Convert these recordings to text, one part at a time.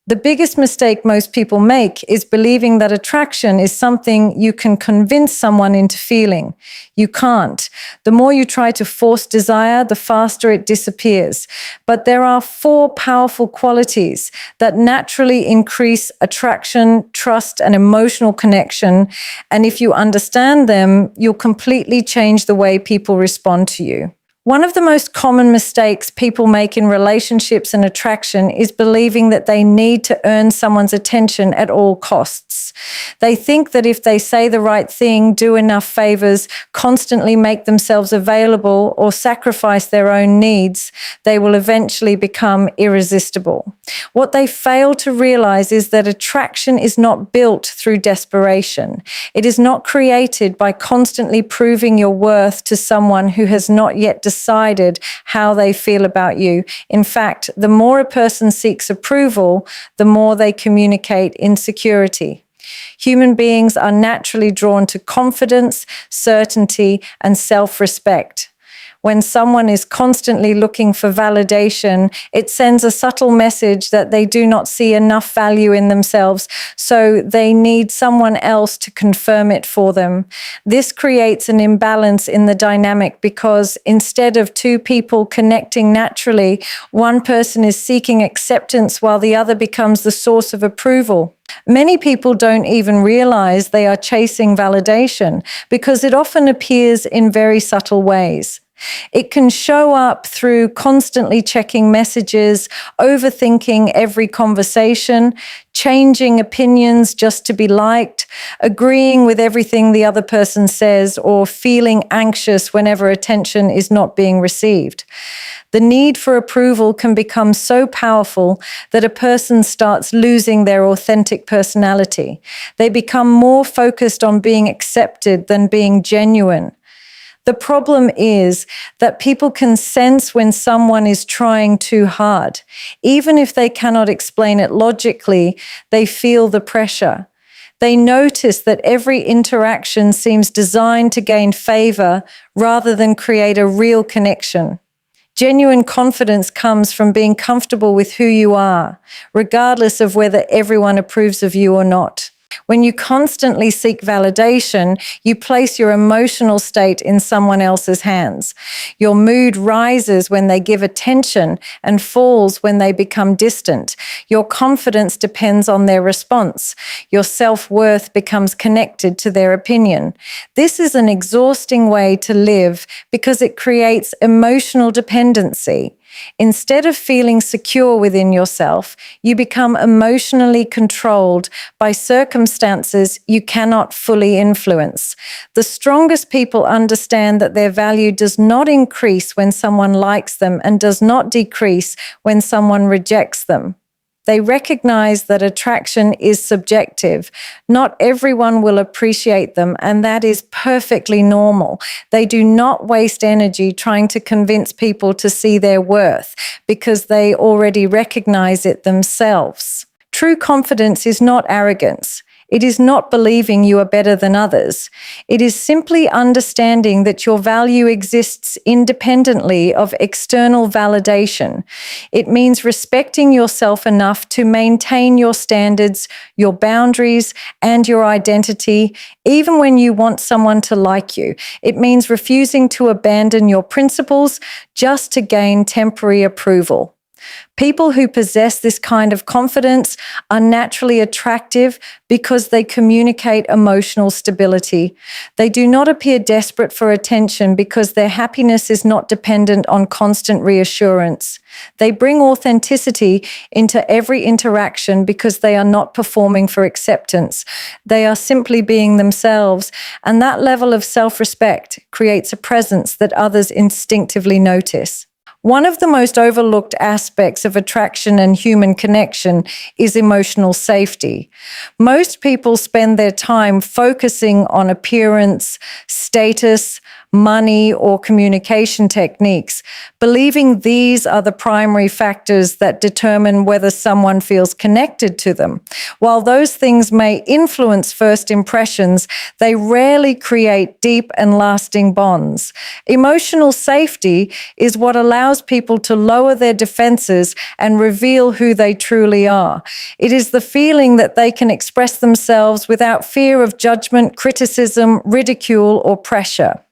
The biggest mistake most people make is believing that attraction is something you can convince someone into feeling. You can't. The more you try to force desire, the faster it disappears. But there are 4 powerful qualities that naturally increase attraction, trust, and emotional connection. And if you understand them, you'll completely change the way people respond to you. One of the most common mistakes people make in relationships and attraction is believing that they need to earn someone's attention at all costs. They think that if they say the right thing, do enough favors, constantly make themselves available, or sacrifice their own needs, they will eventually become irresistible. What they fail to realize is that attraction is not built through desperation. It is not created by constantly proving your worth to someone who has not yet decided how they feel about you. In fact, the more a person seeks approval, the more they communicate insecurity. Human beings are naturally drawn to confidence, certainty, and self-respect. When someone is constantly looking for validation, it sends a subtle message that they do not see enough value in themselves, so they need someone else to confirm it for them. This creates an imbalance in the dynamic because instead of 2 people connecting naturally, one person is seeking acceptance while the other becomes the source of approval. Many people don't even realize they are chasing validation because it often appears in very subtle ways. It can show up through constantly checking messages, overthinking every conversation, changing opinions just to be liked, agreeing with everything the other person says, or feeling anxious whenever attention is not being received. The need for approval can become so powerful that a person starts losing their authentic personality. They become more focused on being accepted than being genuine. The problem is that people can sense when someone is trying too hard. Even if they cannot explain it logically, they feel the pressure. They notice that every interaction seems designed to gain favor rather than create a real connection. Genuine confidence comes from being comfortable with who you are, regardless of whether everyone approves of you or not. When you constantly seek validation, you place your emotional state in someone else's hands. Your mood rises when they give attention and falls when they become distant. Your confidence depends on their response. Your self-worth becomes connected to their opinion. This is an exhausting way to live because it creates emotional dependency. Instead of feeling secure within yourself, you become emotionally controlled by circumstances you cannot fully influence. The strongest people understand that their value does not increase when someone likes them and does not decrease when someone rejects them. They recognize that attraction is subjective. Not everyone will appreciate them, and that is perfectly normal. They do not waste energy trying to convince people to see their worth because they already recognize it themselves. True confidence is not arrogance. It is not believing you are better than others. It is simply understanding that your value exists independently of external validation. It means respecting yourself enough to maintain your standards, your boundaries, and your identity, even when you want someone to like you. It means refusing to abandon your principles just to gain temporary approval. People who possess this kind of confidence are naturally attractive because they communicate emotional stability. They do not appear desperate for attention because their happiness is not dependent on constant reassurance. They bring authenticity into every interaction because they are not performing for acceptance. They are simply being themselves, and that level of self-respect creates a presence that others instinctively notice. One of the most overlooked aspects of attraction and human connection is emotional safety. Most people spend their time focusing on appearance, status, money, or communication techniques, believing these are the primary factors that determine whether someone feels connected to them. While those things may influence first impressions, they rarely create deep and lasting bonds. Emotional safety is what allows people to lower their defenses and reveal who they truly are. It is the feeling that they can express themselves without fear of judgment, criticism, ridicule, or pressure.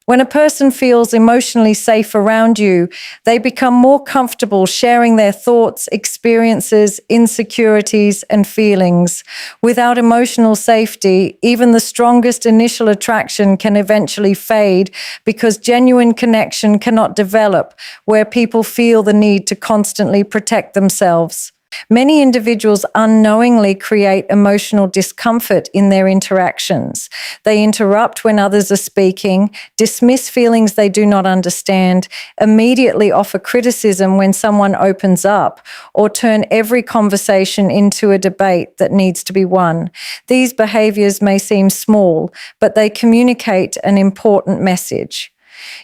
When a person feels emotionally safe around you, they become more comfortable sharing their thoughts, experiences, insecurities, and feelings. Without emotional safety, even the strongest initial attraction can eventually fade because genuine connection cannot develop where people feel the need to constantly protect themselves. Many individuals unknowingly create emotional discomfort in their interactions. They interrupt when others are speaking, dismiss feelings they do not understand, immediately offer criticism when someone opens up, or turn every conversation into a debate that needs to be won. These behaviors may seem small, but they communicate an important message.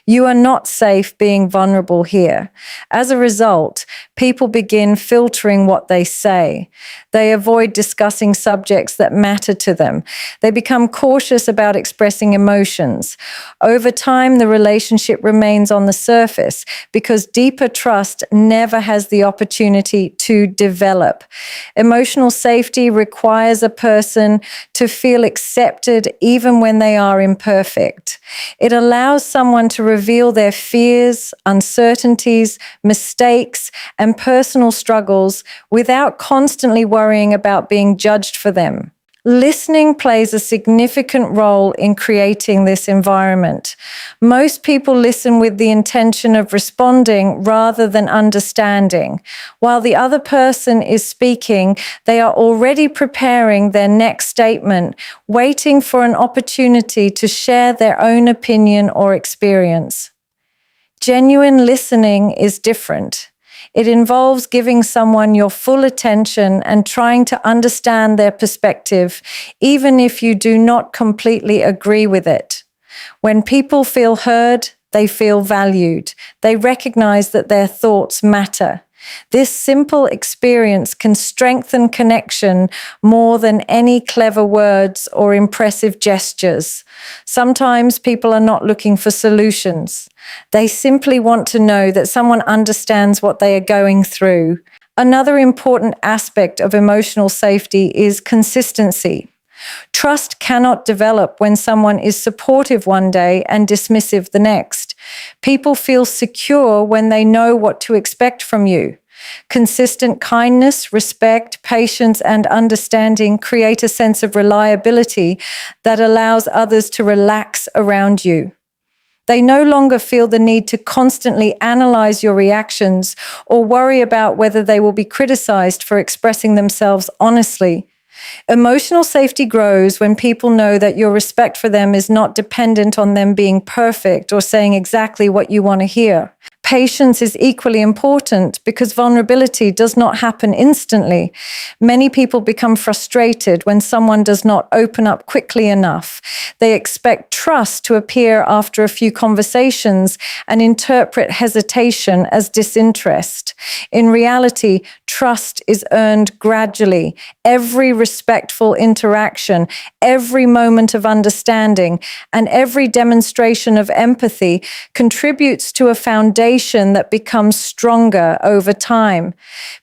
You are not safe being vulnerable here. As a result, people begin filtering what they say. They avoid discussing subjects that matter to them. They become cautious about expressing emotions. Over time, the relationship remains on the surface because deeper trust never has the opportunity to develop. Emotional safety requires a person to feel accepted even when they are imperfect. It allows someone to reveal their fears, uncertainties, mistakes, and personal struggles without constantly worrying about being judged for them. Listening plays a significant role in creating this environment. Most people listen with the intention of responding rather than understanding. While the other person is speaking, they are already preparing their next statement, waiting for an opportunity to share their own opinion or experience. Genuine listening is different. It involves giving someone your full attention and trying to understand their perspective, even if you do not completely agree with it. When people feel heard, they feel valued. They recognize that their thoughts matter. This simple experience can strengthen connection more than any clever words or impressive gestures. Sometimes people are not looking for solutions. They simply want to know that someone understands what they are going through. Another important aspect of emotional safety is consistency. Trust cannot develop when someone is supportive one day and dismissive the next. People feel secure when they know what to expect from you. Consistent kindness, respect, patience, and understanding create a sense of reliability that allows others to relax around you. They no longer feel the need to constantly analyze your reactions or worry about whether they will be criticized for expressing themselves honestly. Emotional safety grows when people know that your respect for them is not dependent on them being perfect or saying exactly what you want to hear. Patience is equally important because vulnerability does not happen instantly. Many people become frustrated when someone does not open up quickly enough. They expect trust to appear after a few conversations and interpret hesitation as disinterest. In reality, trust is earned gradually. Every respectful interaction, every moment of understanding, and every demonstration of empathy contributes to a foundation that becomes stronger over time.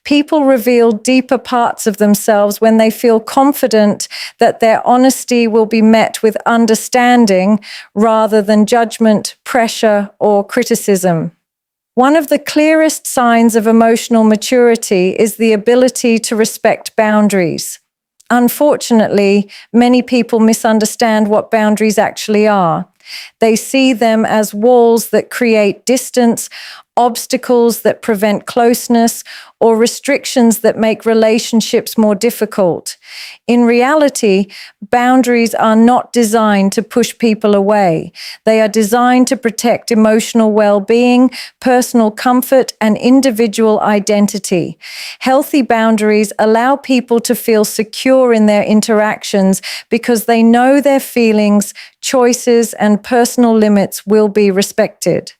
People reveal deeper parts of themselves when they feel confident that their honesty will be met with understanding rather than judgment, pressure, or criticism. One of the clearest signs of emotional maturity is the ability to respect boundaries. Unfortunately, many people misunderstand what boundaries actually are. They see them as walls that create distance, obstacles that prevent closeness, or restrictions that make relationships more difficult. In reality, boundaries are not designed to push people away. They are designed to protect emotional well-being, personal comfort, and individual identity. Healthy boundaries allow people to feel secure in their interactions because they know their feelings, choices, and personal limits will be respected.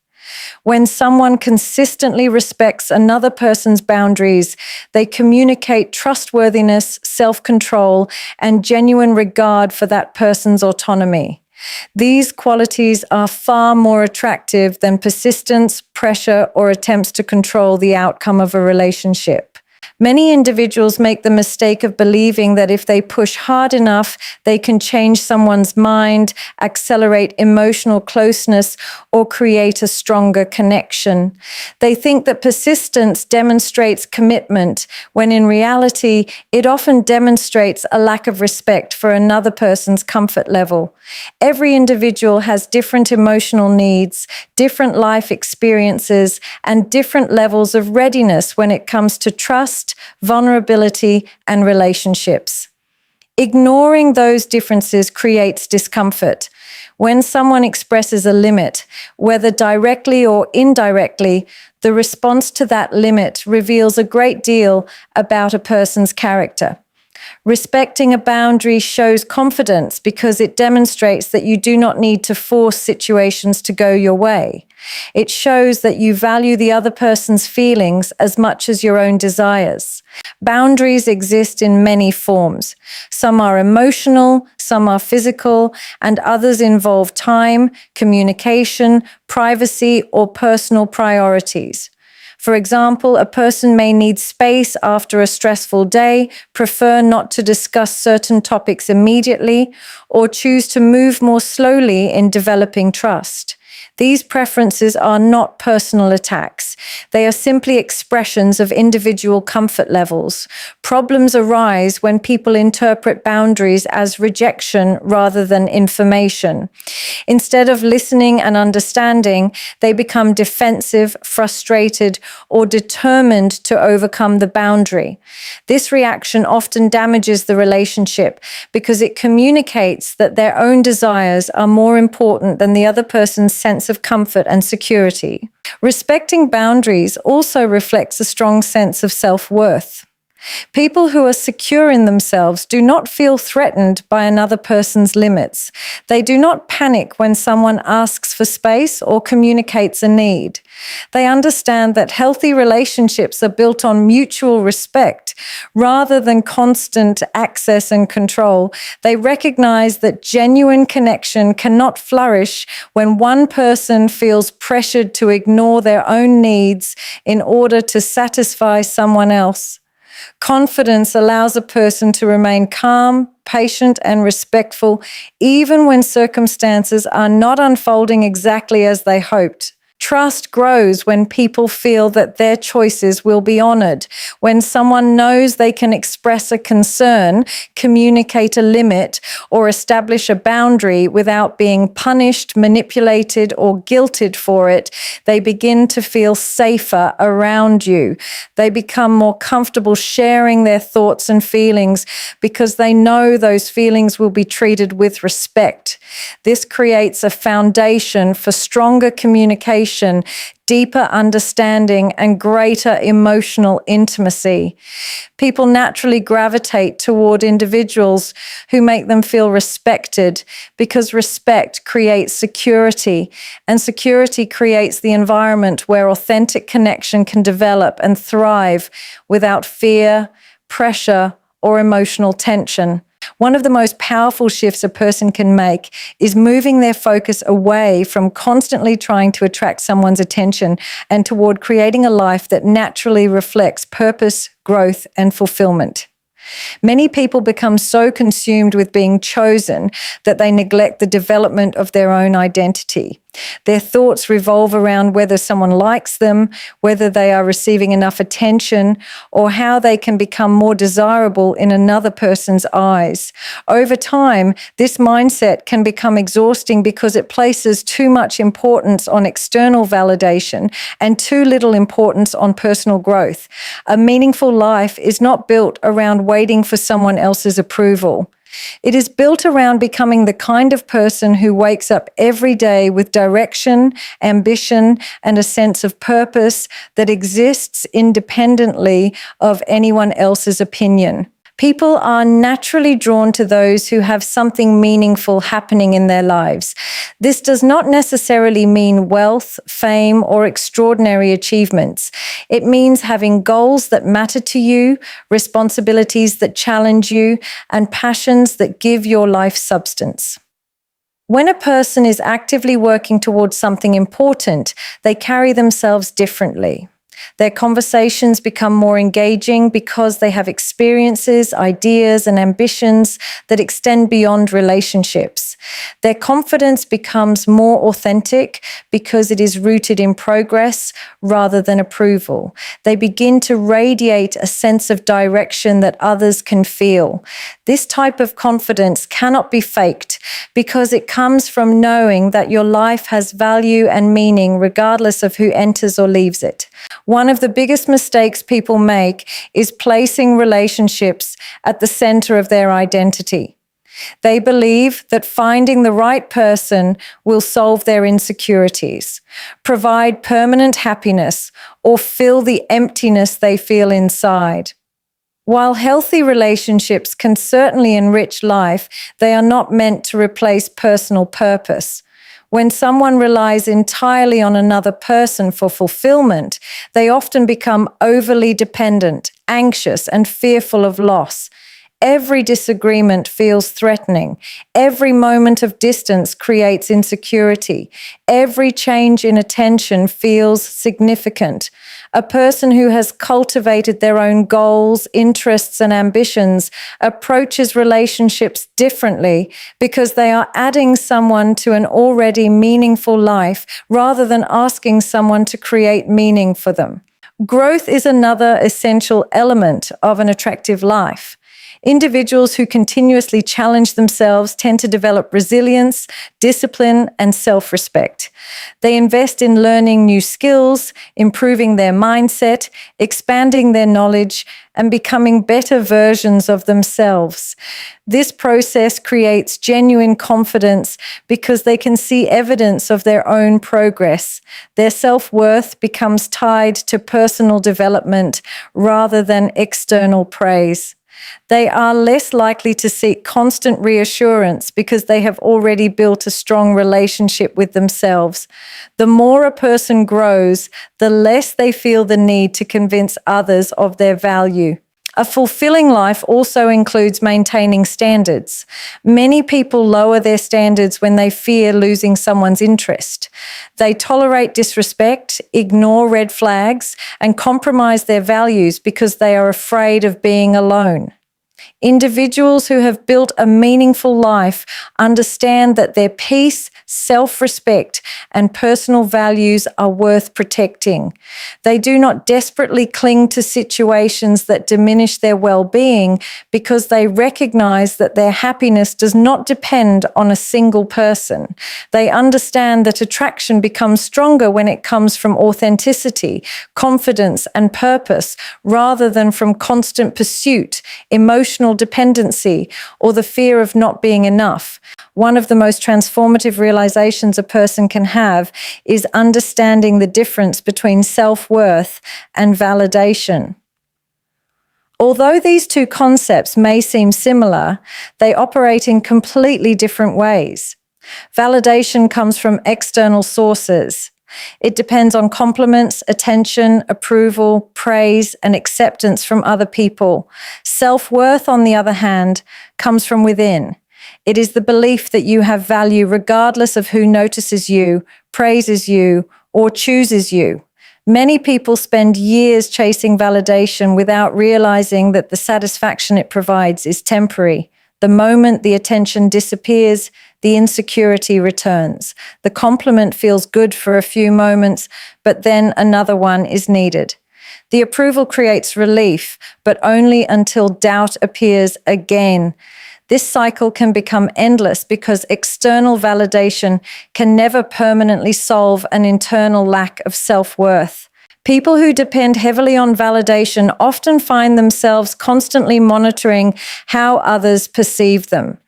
When someone consistently respects another person's boundaries, they communicate trustworthiness, self-control, and genuine regard for that person's autonomy. These qualities are far more attractive than persistence, pressure, or attempts to control the outcome of a relationship. Many individuals make the mistake of believing that if they push hard enough, they can change someone's mind, accelerate emotional closeness, or create a stronger connection. They think that persistence demonstrates commitment, when in reality, it often demonstrates a lack of respect for another person's comfort level. Every individual has different emotional needs, different life experiences, and different levels of readiness when it comes to trust, vulnerability, and relationships. Ignoring those differences creates discomfort. When someone expresses a limit, whether directly or indirectly, the response to that limit reveals a great deal about a person's character. Respecting a boundary shows confidence because it demonstrates that you do not need to force situations to go your way. It shows that you value the other person's feelings as much as your own desires. Boundaries exist in many forms. Some are emotional, some are physical, and others involve time, communication, privacy, or personal priorities. For example, a person may need space after a stressful day, prefer not to discuss certain topics immediately, or choose to move more slowly in developing trust. These preferences are not personal attacks. They are simply expressions of individual comfort levels. Problems arise when people interpret boundaries as rejection rather than information. Instead of listening and understanding, they become defensive, frustrated, or determined to overcome the boundary. This reaction often damages the relationship because it communicates that their own desires are more important than the other person's sense of comfort and security. Respecting boundaries also reflects a strong sense of self-worth. People who are secure in themselves do not feel threatened by another person's limits. They do not panic when someone asks for space or communicates a need. They understand that healthy relationships are built on mutual respect rather than constant access and control. They recognize that genuine connection cannot flourish when one person feels pressured to ignore their own needs in order to satisfy someone else. Confidence allows a person to remain calm, patient, and respectful, even when circumstances are not unfolding exactly as they hoped. Trust grows when people feel that their choices will be honored, when someone knows they can express a concern, communicate a limit, or establish a boundary without being punished, manipulated, or guilted for it. They begin to feel safer around you. They become more comfortable sharing their thoughts and feelings because they know those feelings will be treated with respect. This creates a foundation for stronger communication, deeper understanding, and greater emotional intimacy. People naturally gravitate toward individuals who make them feel respected because respect creates security, and security creates the environment where authentic connection can develop and thrive without fear, pressure, or emotional tension. One of the most powerful shifts a person can make is moving their focus away from constantly trying to attract someone's attention and toward creating a life that naturally reflects purpose, growth, and fulfillment. Many people become so consumed with being chosen that they neglect the development of their own identity. Their thoughts revolve around whether someone likes them, whether they are receiving enough attention, or how they can become more desirable in another person's eyes. Over time, this mindset can become exhausting because it places too much importance on external validation and too little importance on personal growth. A meaningful life is not built around waiting for someone else's approval. It is built around becoming the kind of person who wakes up every day with direction, ambition, and a sense of purpose that exists independently of anyone else's opinion. People are naturally drawn to those who have something meaningful happening in their lives. This does not necessarily mean wealth, fame, or extraordinary achievements. It means having goals that matter to you, responsibilities that challenge you, and passions that give your life substance. When a person is actively working towards something important, they carry themselves differently. Their conversations become more engaging because they have experiences, ideas, and ambitions that extend beyond relationships. Their confidence becomes more authentic because it is rooted in progress rather than approval. They begin to radiate a sense of direction that others can feel. This type of confidence cannot be faked because it comes from knowing that your life has value and meaning regardless of who enters or leaves it. One of the biggest mistakes people make is placing relationships at the center of their identity. They believe that finding the right person will solve their insecurities, provide permanent happiness, or fill the emptiness they feel inside. While healthy relationships can certainly enrich life, they are not meant to replace personal purpose. When someone relies entirely on another person for fulfillment, they often become overly dependent, anxious, and fearful of loss. Every disagreement feels threatening. Every moment of distance creates insecurity. Every change in attention feels significant. A person who has cultivated their own goals, interests, and ambitions approaches relationships differently because they are adding someone to an already meaningful life rather than asking someone to create meaning for them. Growth is another essential element of an attractive life. Individuals who continuously challenge themselves tend to develop resilience, discipline, and self-respect. They invest in learning new skills, improving their mindset, expanding their knowledge, and becoming better versions of themselves. This process creates genuine confidence because they can see evidence of their own progress. Their self-worth becomes tied to personal development rather than external praise. They are less likely to seek constant reassurance because they have already built a strong relationship with themselves. The more a person grows, the less they feel the need to convince others of their value. A fulfilling life also includes maintaining standards. Many people lower their standards when they fear losing someone's interest. They tolerate disrespect, ignore red flags, and compromise their values because they are afraid of being alone. Individuals who have built a meaningful life understand that their peace, self-respect, and personal values are worth protecting. They do not desperately cling to situations that diminish their well-being because they recognize that their happiness does not depend on a single person. They understand that attraction becomes stronger when it comes from authenticity, confidence, and purpose, rather than from constant pursuit, emotional dependency, or the fear of not being enough. One of the most transformative realizations a person can have is understanding the difference between self-worth and validation. Although these two concepts may seem similar, they operate in completely different ways. Validation comes from external sources. It depends on compliments, attention, approval, praise, and acceptance from other people. Self-worth, on the other hand, comes from within. It is the belief that you have value regardless of who notices you, praises you, or chooses you. Many people spend years chasing validation without realizing that the satisfaction it provides is temporary. The moment the attention disappears, the insecurity returns. The compliment feels good for a few moments, but then another one is needed. The approval creates relief, but only until doubt appears again. This cycle can become endless because external validation can never permanently solve an internal lack of self-worth. People who depend heavily on validation often find themselves constantly monitoring how others perceive them.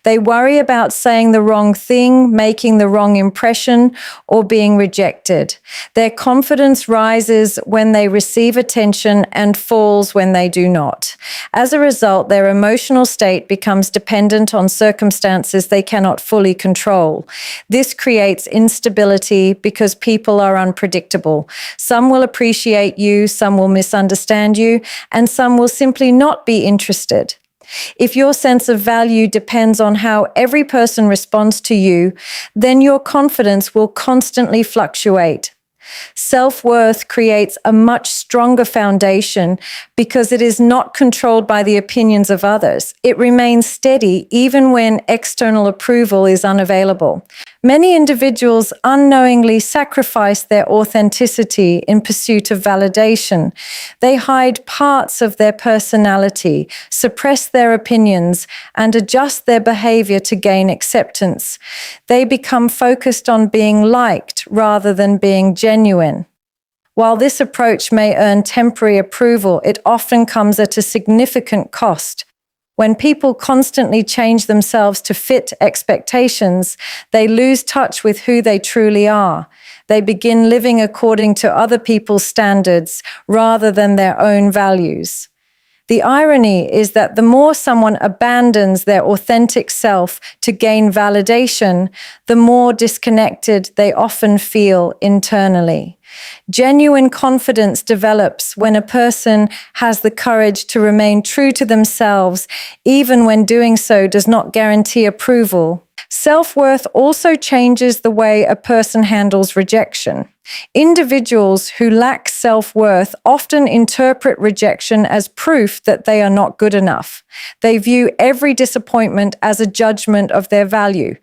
They worry about saying the wrong thing, making the wrong impression, or being rejected. Their confidence rises when they receive attention and falls when they do not. As a result, their emotional state becomes dependent on circumstances they cannot fully control. This creates instability because people are unpredictable. Some will appreciate you, some will misunderstand you, and some will simply not be interested. If your sense of value depends on how every person responds to you, then your confidence will constantly fluctuate. Self-worth creates a much stronger foundation because it is not controlled by the opinions of others. It remains steady even when external approval is unavailable. Many individuals unknowingly sacrifice their authenticity in pursuit of validation. They hide parts of their personality, suppress their opinions, and adjust their behavior to gain acceptance. They become focused on being liked rather than being genuine. While this approach may earn temporary approval, it often comes at a significant cost. When people constantly change themselves to fit expectations, they lose touch with who they truly are. They begin living according to other people's standards rather than their own values. The irony is that the more someone abandons their authentic self to gain validation, the more disconnected they often feel internally. Genuine confidence develops when a person has the courage to remain true to themselves, even when doing so does not guarantee approval. Self-worth also changes the way a person handles rejection. Individuals who lack self-worth often interpret rejection as proof that they are not good enough. They view every disappointment as a judgment of their value.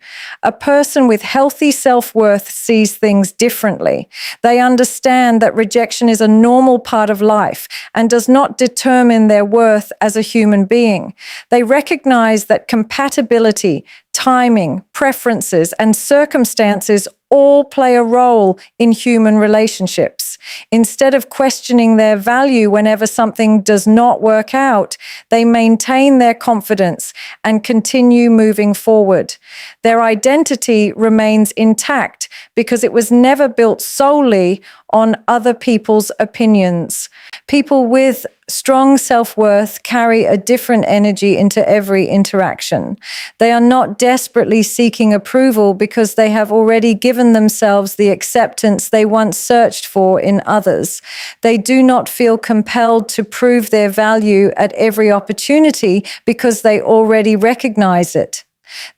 A person with healthy self-worth sees things differently. They understand that rejection is a normal part of life and does not determine their worth as a human being. They recognize that compatibility, timing, preferences, and circumstances all play a role in human relationships. Instead of questioning their value whenever something does not work out, they maintain their confidence and continue moving forward. Their identity remains intact because it was never built solely on other people's opinions. People with strong self-worth carry a different energy into every interaction. They are not desperately seeking approval because they have already given themselves the acceptance they once searched for in others. They do not feel compelled to prove their value at every opportunity because they already recognize it.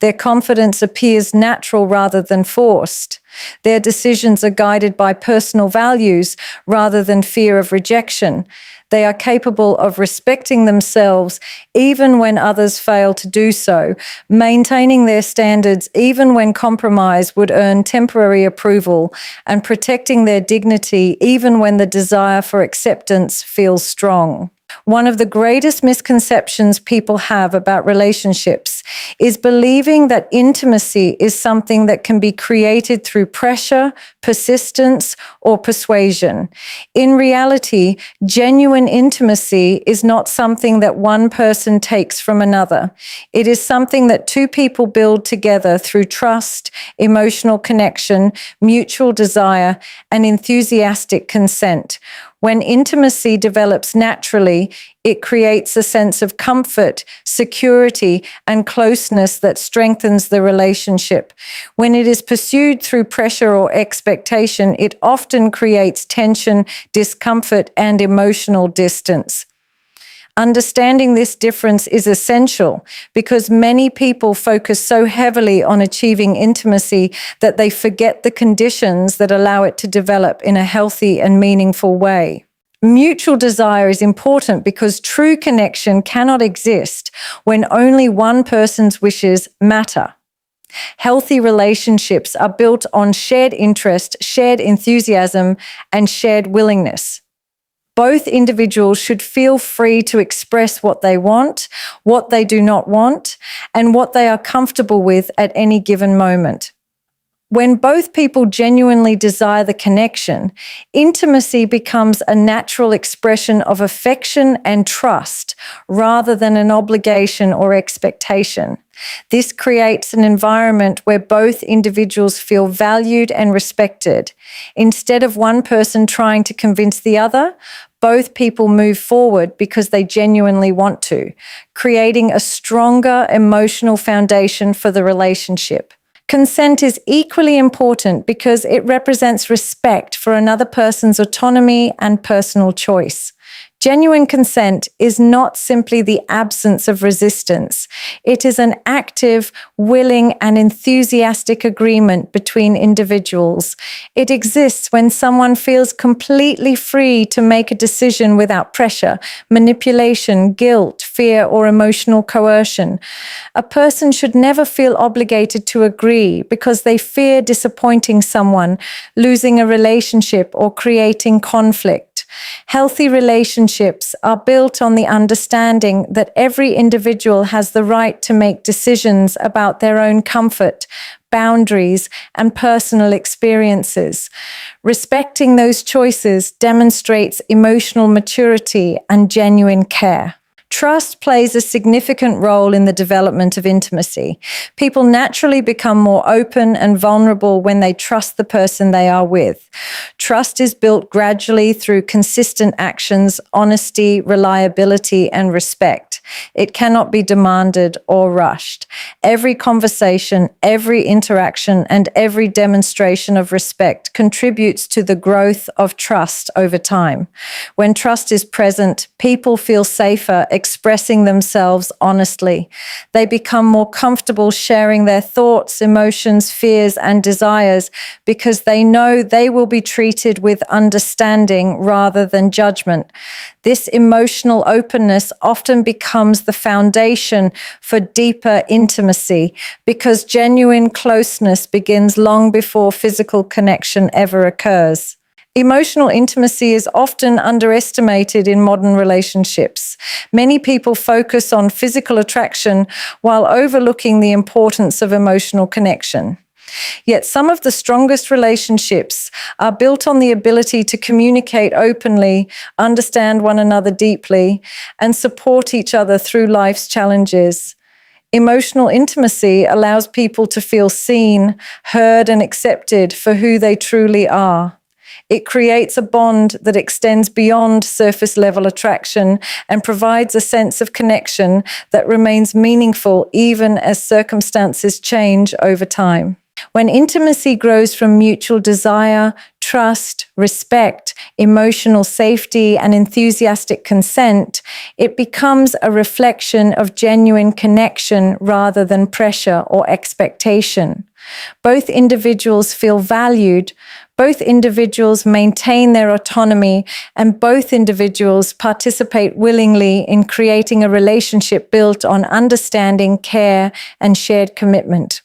Their confidence appears natural rather than forced. Their decisions are guided by personal values rather than fear of rejection. They are capable of respecting themselves even when others fail to do so, maintaining their standards even when compromise would earn temporary approval, and protecting their dignity even when the desire for acceptance feels strong. One of the greatest misconceptions people have about relationships is believing that intimacy is something that can be created through pressure, persistence, or persuasion. In reality, genuine intimacy is not something that one person takes from another. It is something that two people build together through trust, emotional connection, mutual desire, and enthusiastic consent. When intimacy develops naturally, it creates a sense of comfort, security, and closeness that strengthens the relationship. When it is pursued through pressure or expectation, it often creates tension, discomfort, and emotional distance. Understanding this difference is essential because many people focus so heavily on achieving intimacy that they forget the conditions that allow it to develop in a healthy and meaningful way. Mutual desire is important because true connection cannot exist when only one person's wishes matter. Healthy relationships are built on shared interest, shared enthusiasm, and shared willingness. Both individuals should feel free to express what they want, what they do not want, and what they are comfortable with at any given moment. When both people genuinely desire the connection, intimacy becomes a natural expression of affection and trust rather than an obligation or expectation. This creates an environment where both individuals feel valued and respected. Instead of one person trying to convince the other, both people move forward because they genuinely want to, creating a stronger emotional foundation for the relationship. Consent is equally important because it represents respect for another person's autonomy and personal choice. Genuine consent is not simply the absence of resistance. It is an active, willing, and enthusiastic agreement between individuals. It exists when someone feels completely free to make a decision without pressure, manipulation, guilt, fear, or emotional coercion. A person should never feel obligated to agree because they fear disappointing someone, losing a relationship, or creating conflict. Healthy relationships are built on the understanding that every individual has the right to make decisions about their own comfort, boundaries, and personal experiences. Respecting those choices demonstrates emotional maturity and genuine care. Trust plays a significant role in the development of intimacy. People naturally become more open and vulnerable when they trust the person they are with. Trust is built gradually through consistent actions, honesty, reliability, and respect. It cannot be demanded or rushed. Every conversation, every interaction, and every demonstration of respect contributes to the growth of trust over time. When trust is present, people feel safer expressing themselves honestly. They become more comfortable sharing their thoughts, emotions, fears, and desires because they know they will be treated with understanding rather than judgment. This emotional openness often becomes the foundation for deeper intimacy because genuine closeness begins long before physical connection ever occurs. Emotional intimacy is often underestimated in modern relationships. Many people focus on physical attraction while overlooking the importance of emotional connection. Yet some of the strongest relationships are built on the ability to communicate openly, understand one another deeply, and support each other through life's challenges. Emotional intimacy allows people to feel seen, heard, and accepted for who they truly are. It creates a bond that extends beyond surface-level attraction and provides a sense of connection that remains meaningful even as circumstances change over time. When intimacy grows from mutual desire, trust, respect, emotional safety, and enthusiastic consent, it becomes a reflection of genuine connection rather than pressure or expectation. Both individuals feel valued, both individuals maintain their autonomy, and both individuals participate willingly in creating a relationship built on understanding, care, and shared commitment.